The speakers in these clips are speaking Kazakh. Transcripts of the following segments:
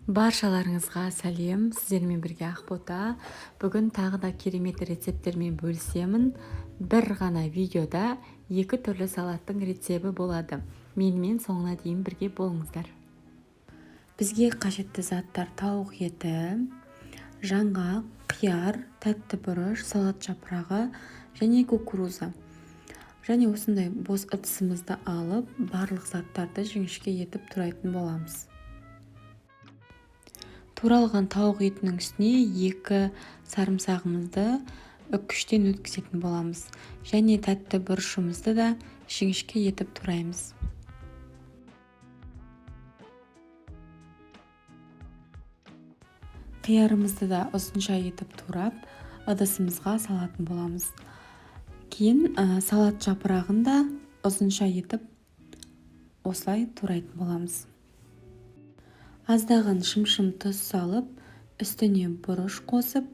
Баршаларыңызға сәлем, сіздермен бірге Ақбота. Бүгін тағы да керемет рецепттермен бөлісемін. Бір ғана видеода екі түрлі салаттың рецебі болады. Менімен соңына дейін бірге болыңыздар. Бізге қажетті заттар: тауық еті, жаңғақ, қияр, тәтті бұрыш, салат жапырағы және кукуруза. Және осындай бос ыдысымызды алып, барлық заттарды жіңішке етіп турайтын боламыз. Туралған тауық етінің үстіне 2 сарымсағымызды үккіштен өткізетін боламыз. Және тәтті бұрышымызды да жіңішке етіп тураймыз. Қиярымызды да ұзынша етіп турап, ыдысымызға салатын боламыз. Кейін салат жапырағын да ұзынша етіп осылай турайтын боламыз. Аздаған шым-шым тұз салып, үстіне бұрыш қосып,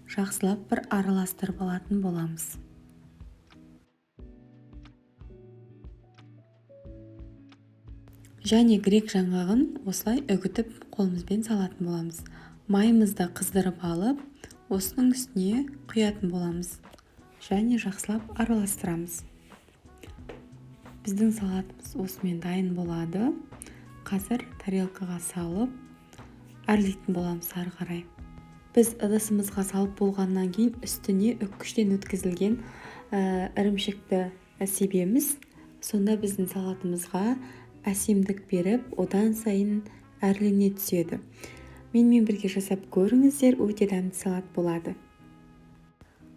жақсылап бір араластырып алатын боламыз. Және грек жаңғағын осылай үгітіп қолымызбен салатын боламыз. Майымызды қыздырып алып, осының үстіне құятын боламыз. Және жақсылап араластырамыз. Біздің салатымыз осымен дайын болады. Қазір тарелкаға салып әрлейтін боламыз ары қарай. Біз ыдысымызға салып болғаннан кейін үстіне үккіштен өткізілген ірімшікті себеміз. Сонда біздің салатымызға әсемдік беріп, одан сайын әрлене түседі. Менімен бірге жасап көріңіздер, өте дәмді салат болады.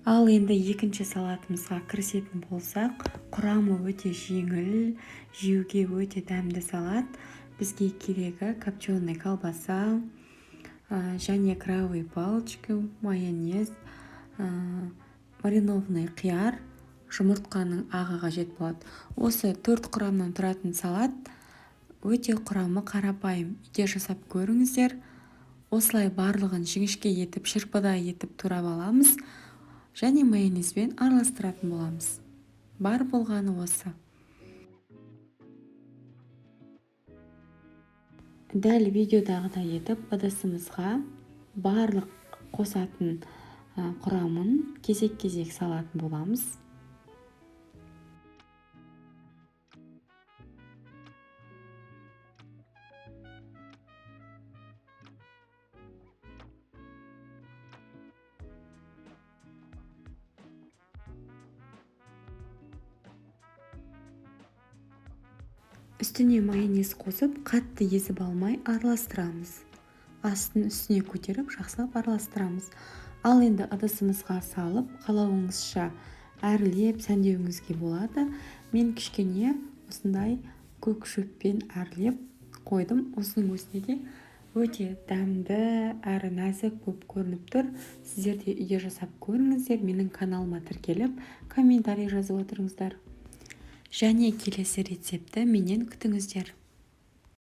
Ал енді екінші салатымызға кірісетін болсақ, құрамы өте жеңіл, жеуге өте дәмді салат. Бізге керегі копченый колбаса, және крабовые палочки, майонез, маринованный қияр, жұмыртқаның ағы қажет болады. Осы 4 құрамнан тұратын салат өте құрамы қарапайым. Үйде жасап көріңіздер. Осылай барлығын жіңішке етіп, шырпыдай етіп турап аламыз. Және майонезбен араластыратын боламыз. Бар болғаны осы. Дәл видеодағыдай етіп, ыдысымызға барлық қосатын құрамын кезек-кезек салатын боламыз. Үстіне майонез қосып, қатты езіп алмай араластырамыз. Астын үстіне көтеріп, жақсылап араластырамыз. Ал енді ыдысымызға салып, қалауыңызша әрлеп сәндеуіңізге болады. Мен кішкене осындай көк шөппен әрлеп қойдым. Осының өзіне де өте дәмді әрі нәзік болып көрініп тұр. Сіздер де үйде жасап көріңіздер. Менің каналыма тіркеліп, комментарий жазып отырыңыздар. Және келесі рецепті менен күтіңіздер.